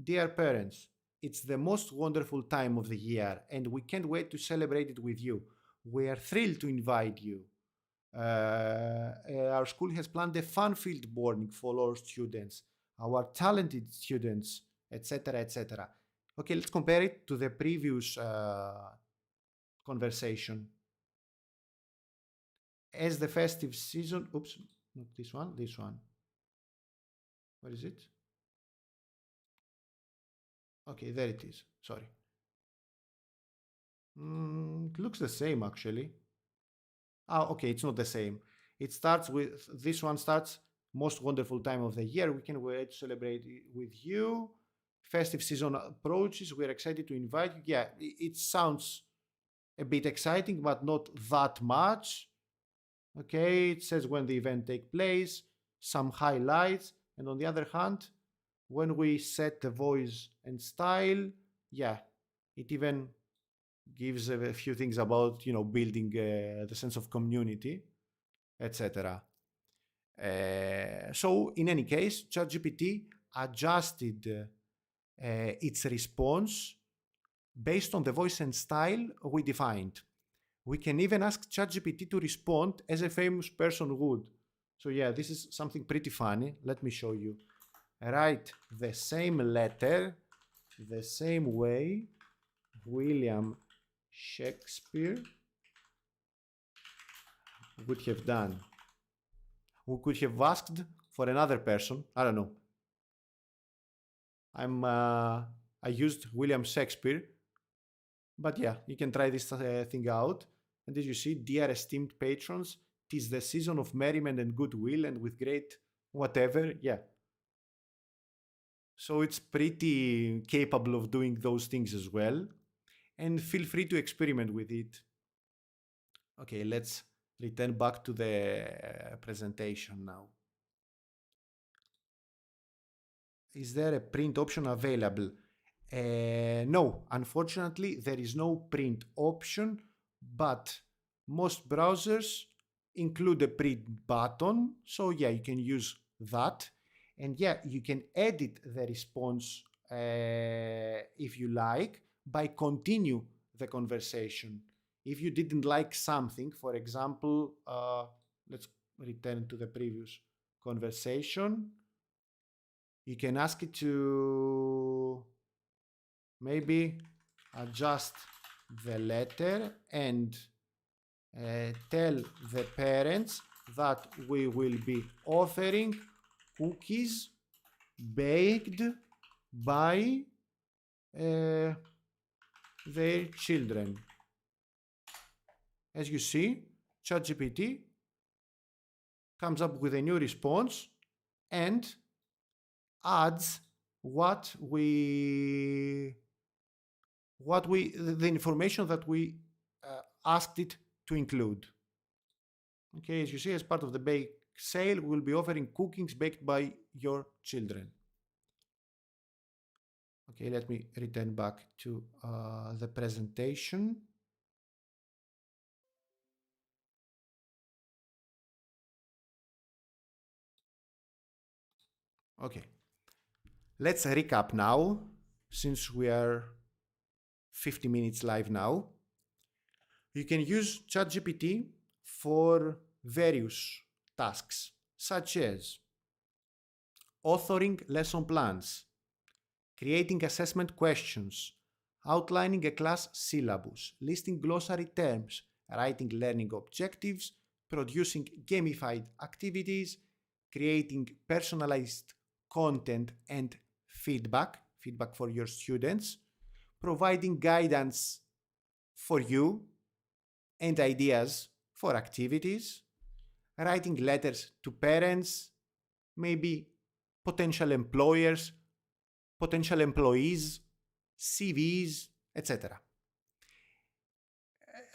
Speaker 1: dear parents, it's the most wonderful time of the year and we can't wait to celebrate it with you. We are thrilled to invite you. Our school has planned a fun-filled morning for all students, our talented students, etc., etc. Okay, let's compare it to the previous conversation. As the festive season, oops, not this one, this one. Where is it? Okay, there it is. Sorry. It looks the same actually. Okay, it's not the same. It starts with, this one starts, most wonderful time of the year. We can wait to celebrate it with you. Festive season approaches. We're excited to invite you. Yeah, it sounds a bit exciting, but not that much. Okay, it says when the event takes place, some highlights. And on the other hand, when we set the voice and style, yeah, it even gives a few things about building the sense of community, etc. So in any case, ChatGPT adjusted its response based on the voice and style we defined. We can even ask ChatGPT to respond as a famous person would. So yeah, this is something pretty funny. Let me show you. Write the same letter, the same way William Shakespeare would have done. We could have asked for another person. I don't know. I used William Shakespeare, but yeah, you can try this thing out. And as you see, dear esteemed patrons, 'tis the season of merriment and goodwill, and with great whatever. Yeah. So it's pretty capable of doing those things as well. And feel free to experiment with it. Okay, let's return back to the presentation now. Is there a print option available? No, unfortunately, there is no print option, but most browsers include a print button. So yeah, you can use that. And yeah, you can edit the response if you like by continue the conversation. If you didn't like something, for example, let's return to the previous conversation. You can ask it to maybe adjust the letter and tell the parents that we will be offering cookies baked by their children. As you see, ChatGPT comes up with a new response and adds the information that we asked it to include. Okay, as you see, as part of the bake sale, we will be offering cookies baked by your children. Okay, let me return back to the presentation. Okay, let's recap now, since we are 50 minutes live now. You can use ChatGPT for various tasks, such as authoring lesson plans, creating assessment questions, outlining a class syllabus, listing glossary terms, writing learning objectives, producing gamified activities, creating personalized content and feedback for your students, providing guidance for you and ideas for activities, writing letters to parents, maybe potential employers, potential employees, CVs, etc.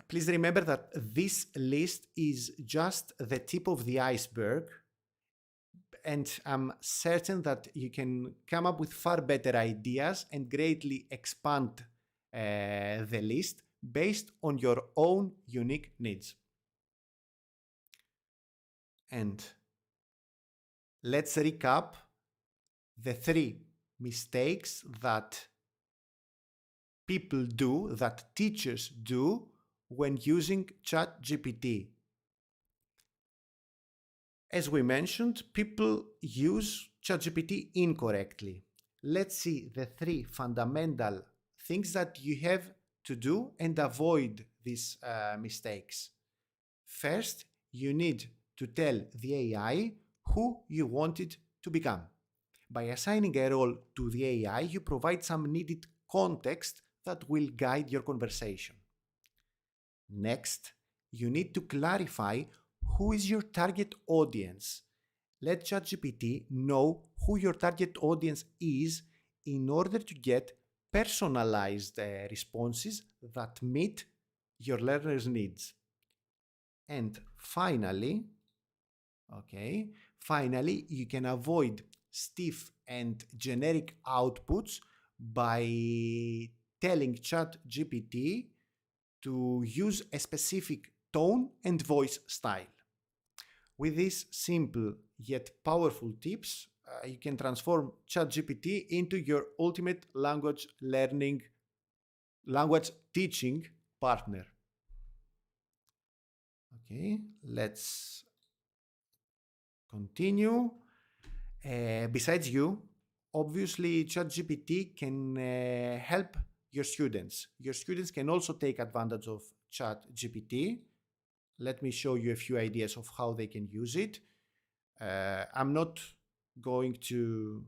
Speaker 1: Please remember that this list is just the tip of the iceberg, and I'm certain that you can come up with far better ideas and greatly expand the list based on your own unique needs. And let's recap the 3 mistakes that people do, that teachers do when using ChatGPT. As we mentioned, people use ChatGPT incorrectly. Let's see the 3 fundamental things that you have to do and avoid these mistakes. First, you need to tell the AI who you want it to become. By assigning a role to the AI, you provide some needed context that will guide your conversation. Next, you need to clarify who is your target audience. Let ChatGPT know who your target audience is in order to get personalized responses that meet your learners' needs. And finally, you can avoid stiff and generic outputs by telling ChatGPT to use a specific tone and voice style. With these simple yet powerful tips, you can transform ChatGPT into your ultimate language teaching partner. Okay, let's continue. Besides you, obviously ChatGPT can help your students. Your students can also take advantage of ChatGPT. Let me show you a few ideas of how they can use it. I'm not going to,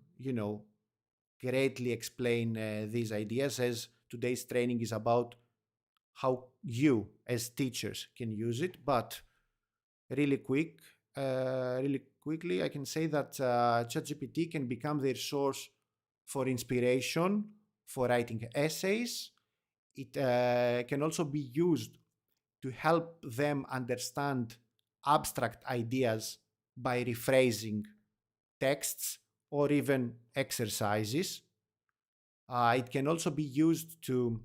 Speaker 1: greatly explain these ideas, as today's training is about how you as teachers can use it. But really quickly, I can say that ChatGPT can become their source for inspiration, for writing essays. It can also be used to help them understand abstract ideas by rephrasing texts or even exercises. It can also be used to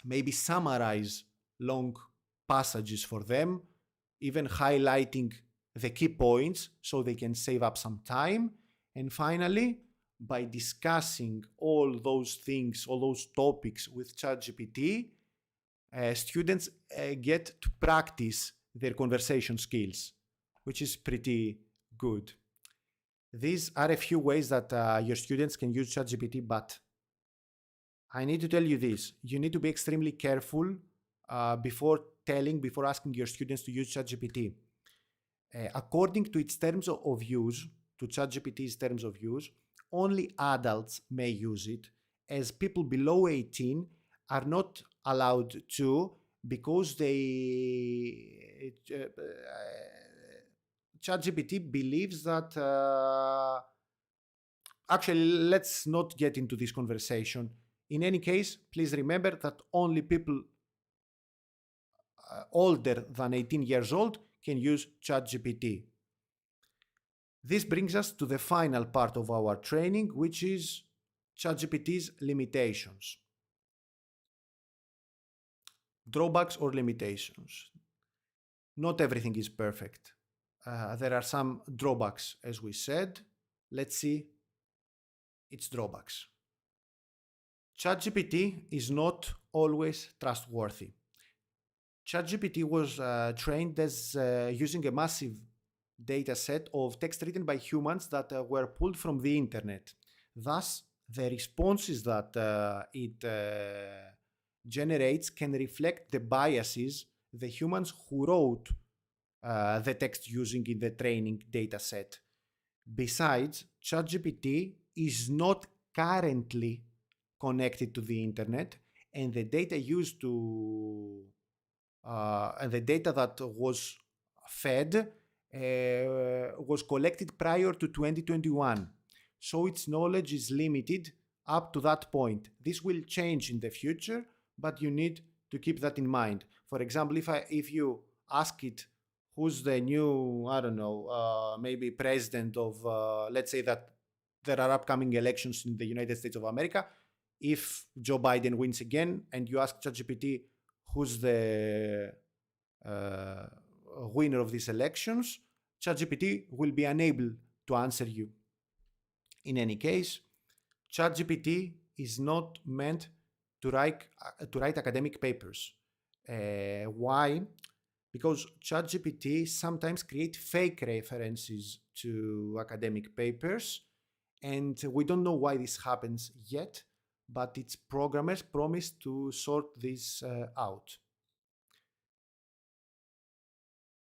Speaker 1: maybe summarize long passages for them, even highlighting the key points so they can save up some time. And finally, by discussing all those things, all those topics with ChatGPT, students get to practice their conversation skills, which is pretty good. These are a few ways that your students can use ChatGPT, but I need to tell you this. You need to be extremely careful before asking your students to use ChatGPT. According to its terms of use, to ChatGPT's terms of use, only adults may use it, as people below 18 are not allowed to, because ChatGPT believes that actually, let's not get into this conversation. In any case, please remember that only people older than 18 years old can use ChatGPT. This brings us to the final part of our training, which is ChatGPT's limitations. Drawbacks or limitations. Not everything is perfect. There are some drawbacks, as we said. Let's see its drawbacks. ChatGPT is not always trustworthy. ChatGPT was trained as using a massive data set of text written by humans that were pulled from the internet. Thus, the responses that it generates can reflect the biases the humans who wrote the text using in the training data set. Besides, ChatGPT is not currently connected to the internet, and the data and the data that was fed was collected prior to 2021. So its knowledge is limited up to that point. This will change in the future, but you need to keep that in mind. For example, if you ask it who's the new, maybe president of, let's say that there are upcoming elections in the United States of America. If Joe Biden wins again and you ask ChatGPT who's the winner of these elections, ChatGPT will be unable to answer you. In any case, ChatGPT is not meant to write academic papers. Why? Because ChatGPT sometimes creates fake references to academic papers, and we don't know why this happens yet, but its programmers promise to sort this out.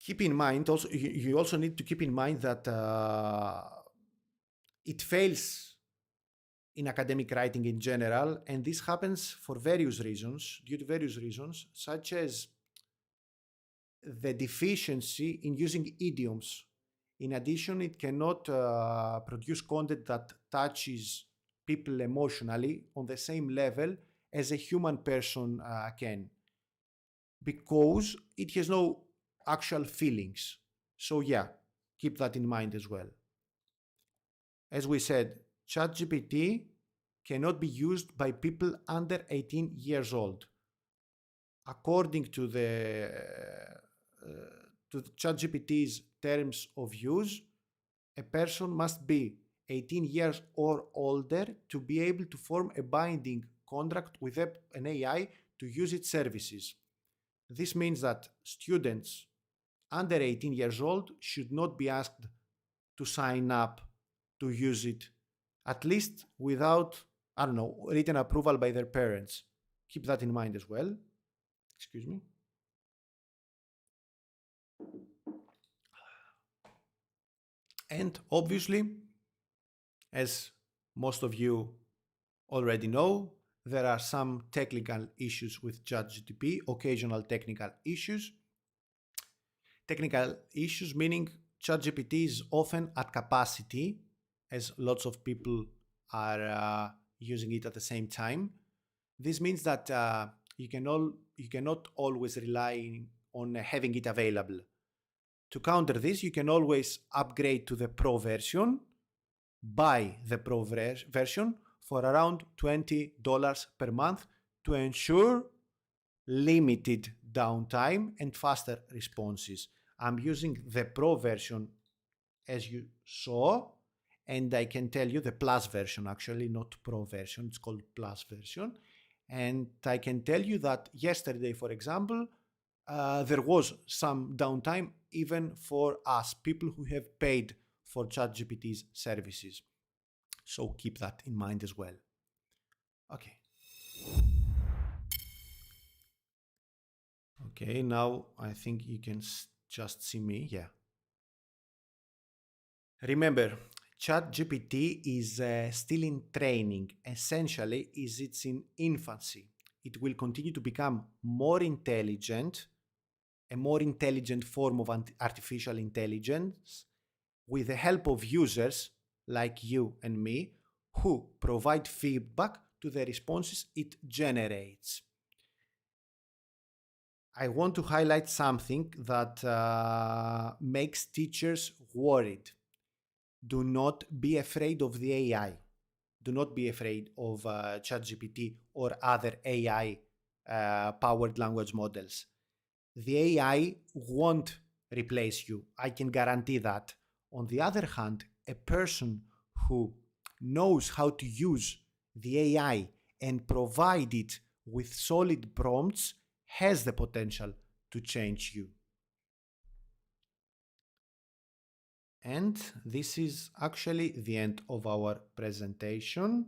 Speaker 1: Keep in mind also, you also need to keep in mind that it fails in academic writing in general, and this happens for due to various reasons, such as the deficiency in using idioms. In addition, it cannot produce content that touches people emotionally on the same level as a human person can, because it has no actual feelings. So yeah, keep that in mind as well. As we said, ChatGPT cannot be used by people under 18 years old. according to the ChatGPT's terms of use, a person must be 18 years or older to be able to form a binding contract with an AI to use its services. This means that students under 18 years old should not be asked to sign up to use it, at least without, I don't know, written approval by their parents. Keep that in mind as well. Excuse me. And obviously, as most of you already know, there are some technical issues with ChatGPT, occasional technical issues. Technical issues meaning ChatGPT is often at capacity, as lots of people are using it at the same time. This means that you cannot always rely on having it available. To counter this, you can always upgrade to the Pro version, buy the Pro version for around $20 per month to ensure limited downtime and faster responses. I'm using the Pro version as you saw, and I can tell you the Plus version, actually, not Pro version, it's called Plus version. And I can tell you that yesterday, for example, there was some downtime even for us, people who have paid for ChatGPT's services. So keep that in mind as well. Okay. Okay, now I think you can just see me. Yeah. Remember, ChatGPT is still in training. Essentially, it's in infancy. It will continue to become more intelligent, a more intelligent form of artificial intelligence, with the help of users like you and me who provide feedback to the responses it generates. I want to highlight something that makes teachers worried. Do not be afraid of the AI. Do not be afraid of ChatGPT or other AI powered language models. The AI won't replace you. I can guarantee that. On the other hand, a person who knows how to use the AI and provide it with solid prompts has the potential to change you. And this is actually the end of our presentation.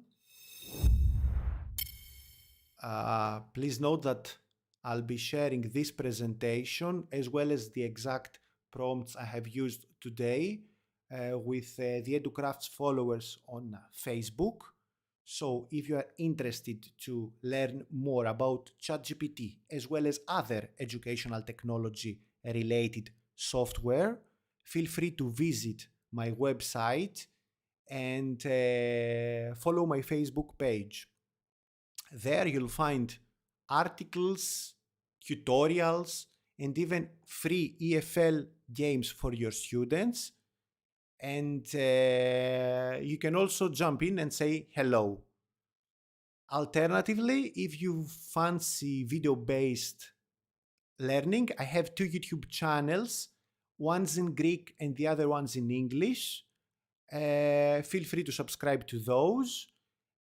Speaker 1: Please note that I'll be sharing this presentation as well as the exact prompts I have used today with the EduCrafts followers on Facebook. So if you are interested to learn more about ChatGPT as well as other educational technology related software, feel free to visit my website and follow my Facebook page. There you'll find articles, tutorials, and even free EFL games for your students. And you can also jump in and say hello. Alternatively, if you fancy video-based learning, I have two YouTube channels. One's in Greek and the other one's in English. Feel free to subscribe to those.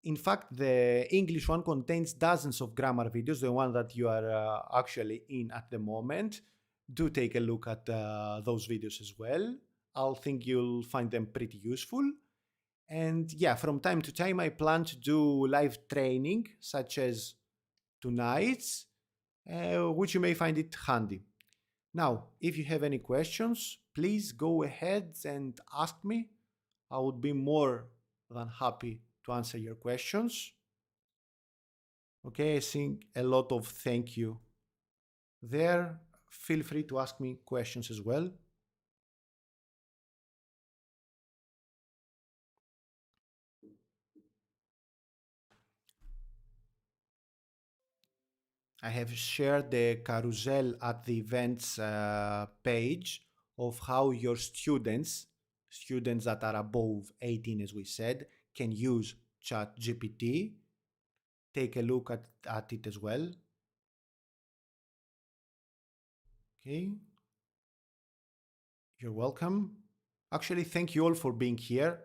Speaker 1: In fact, the English one contains dozens of grammar videos, the one that you are actually in at the moment. Do take a look at those videos as well. I'll think you'll find them pretty useful. And yeah, from time to time, I plan to do live training, such as tonight's, which you may find it handy. Now, if you have any questions, please go ahead and ask me. I would be more than happy to answer your questions. Okay, I think a lot of thank you there. Feel free to ask me questions as well. I have shared the carousel at the events page of how your students that are above 18, as we said, can use ChatGPT. Take a look at it as well. Okay, you're welcome. Actually, thank you all for being here.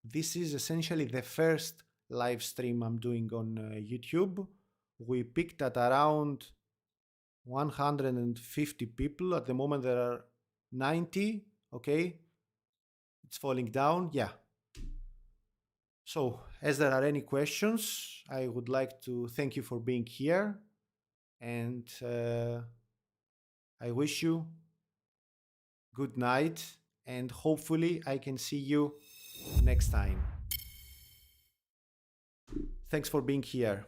Speaker 1: This is essentially the first live stream I'm doing on YouTube. We picked at around 150 people. At the moment, there are 90. Okay, it's falling down. Yeah. So, as there are any questions, I would like to thank you for being here, and I wish you good night, and hopefully I can see you next time. Thanks for being here.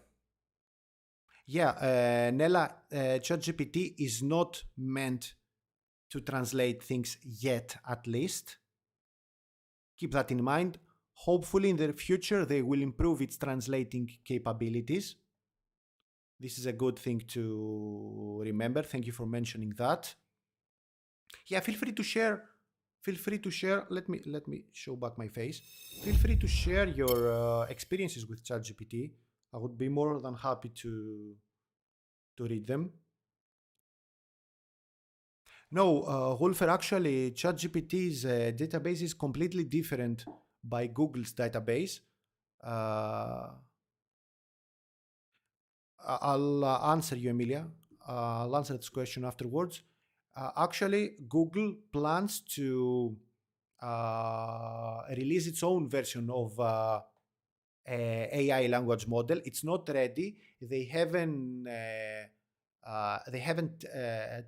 Speaker 1: Yeah, Nella, ChatGPT is not meant to translate things yet, at least. Keep that in mind. Hopefully, in the future, they will improve its translating capabilities. This is a good thing to remember. Thank you for mentioning that. Yeah, feel free to share. Feel free to share. Let me show back my face. Feel free to share your experiences with ChatGPT. I would be more than happy to read them. No, Wolfer, actually, ChatGPT's database is completely different by Google's database. Uh, I'll answer you, Emilia. I'll answer this question afterwards. Actually, Google plans to release its own version of AI language model. It's not ready. They haven't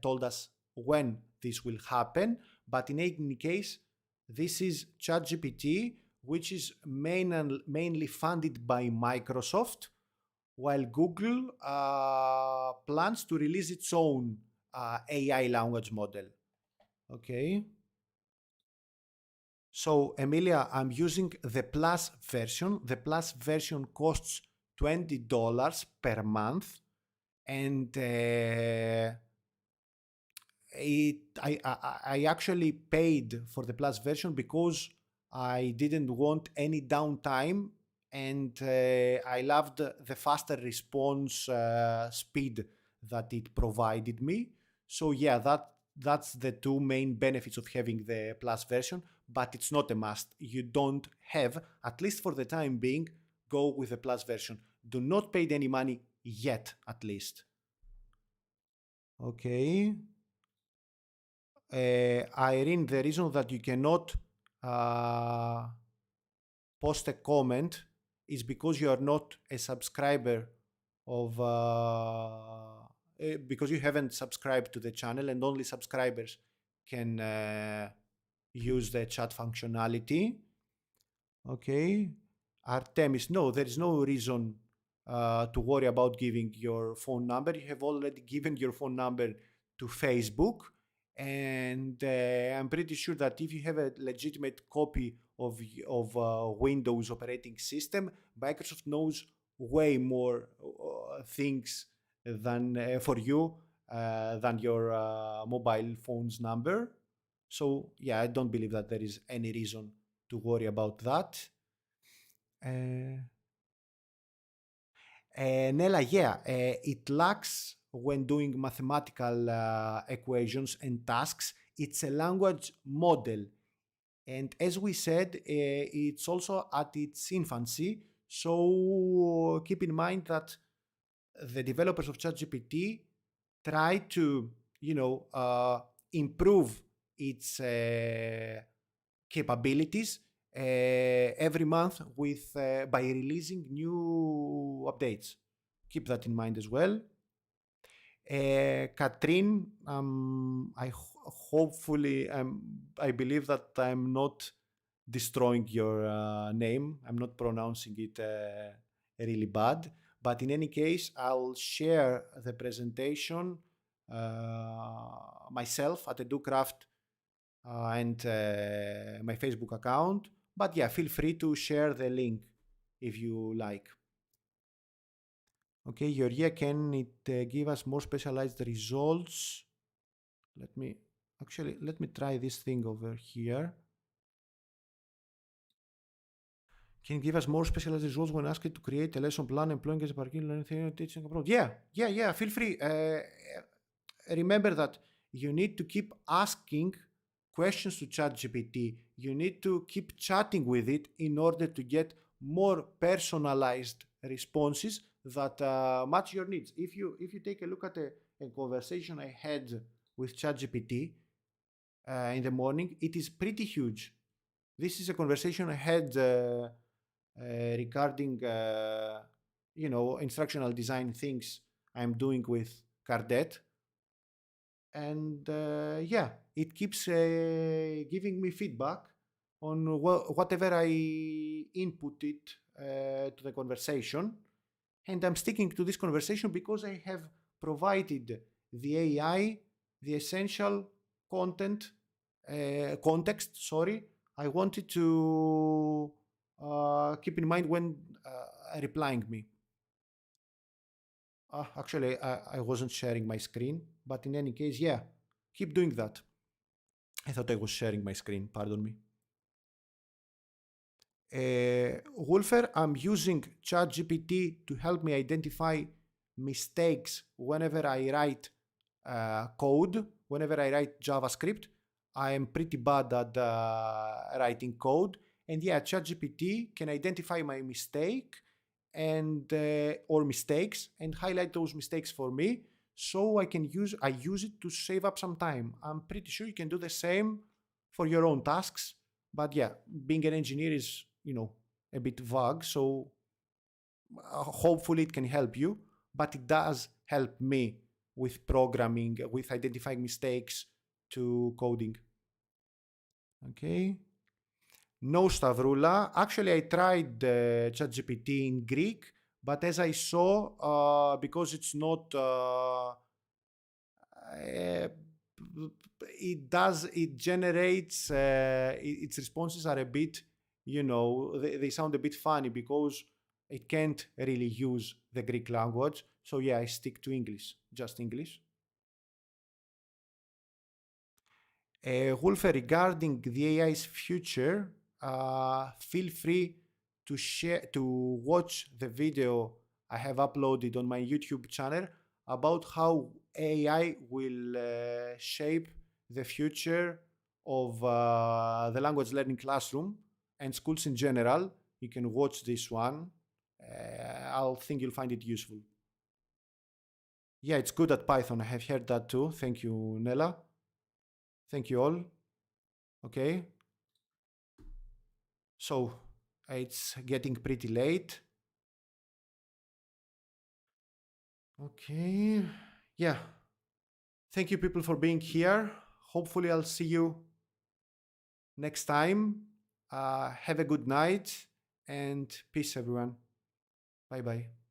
Speaker 1: told us when this will happen. But in any case, this is ChatGPT, which is mainly funded by Microsoft, while Google plans to release its own AI language model. Okay. So, Emilia, I'm using the Plus version. The Plus version costs $20 per month, and I actually paid for the Plus version because I didn't want any downtime, and I loved the faster response speed that it provided me. So yeah, that's the two main benefits of having the Plus version, but it's not a must. You don't have, at least for the time being, go with the Plus version. Do not pay any money yet, at least. Okay. Irene, the reason that you cannot uh, post a comment is because you are not a subscriber of because you haven't subscribed to the channel, and only subscribers can use the chat functionality. Okay. Artemis, no, there is no reason to worry about giving your phone number. You have already given your phone number to Facebook, and I'm pretty sure that if you have a legitimate copy of Windows operating system, Microsoft knows way more things than for you than your mobile phone's number. So yeah, I don't believe that there is any reason to worry about that. Nella, yeah, it lacks when doing mathematical equations and tasks. It's a language model. And as we said, it's also at its infancy. So keep in mind that the developers of ChatGPT try to, improve its capabilities every month with by releasing new updates. Keep that in mind as well. Katrin, hopefully I believe that I'm not destroying your name. I'm not pronouncing it really bad. But in any case, I'll share the presentation myself at EduCraft and my Facebook account. But yeah, feel free to share the link if you like. Okay, Georgia, can it give us more specialized results? Let me try this thing over here. Can give us more specialized results when asked to create a lesson plan, employing as a parking learning theory, teaching approach. Yeah. Feel free. Remember that you need to keep asking questions to ChatGPT. You need to keep chatting with it in order to get more personalized responses that match your needs. If you take a look at a conversation I had with ChatGPT in the morning, it is pretty huge. This is a conversation I had regarding instructional design things I'm doing with Cardet, and yeah, it keeps giving me feedback on whatever I input it to the conversation, and I'm sticking to this conversation because I have provided the AI the essential context. Sorry, I wanted to keep in mind when replying me. Actually, I wasn't sharing my screen, but in any case, yeah, keep doing that. I thought I was sharing my screen, pardon me. Wolfer, I'm using ChatGPT to help me identify mistakes whenever I write code, whenever I write JavaScript. I am pretty bad at writing code. And yeah, ChatGPT can identify my mistake and or mistakes and highlight those mistakes for me, so I use it to save up some time. I'm pretty sure you can do the same for your own tasks. But yeah, being an engineer is, a bit vague, so hopefully it can help you, but it does help me with programming, with identifying mistakes to coding. Okay. No, Stavroula. Actually, I tried ChatGPT in Greek, but as I saw, because it's not, it generates, its responses are a bit, they sound a bit funny because it can't really use the Greek language. So yeah, I stick to English, just English. Wolfe, regarding the AI's future, feel free to watch the video I have uploaded on my YouTube channel about how AI will shape the future of the language learning classroom and schools in general. You can watch this one. I'll think you'll find it useful. Yeah, it's good at Python. I have heard that too. Thank you, Nella. Thank you all. Okay, so it's getting pretty late. Okay, yeah. Thank you, people, for being here. Hopefully, I'll see you next time. Have a good night and peace, everyone. Bye bye.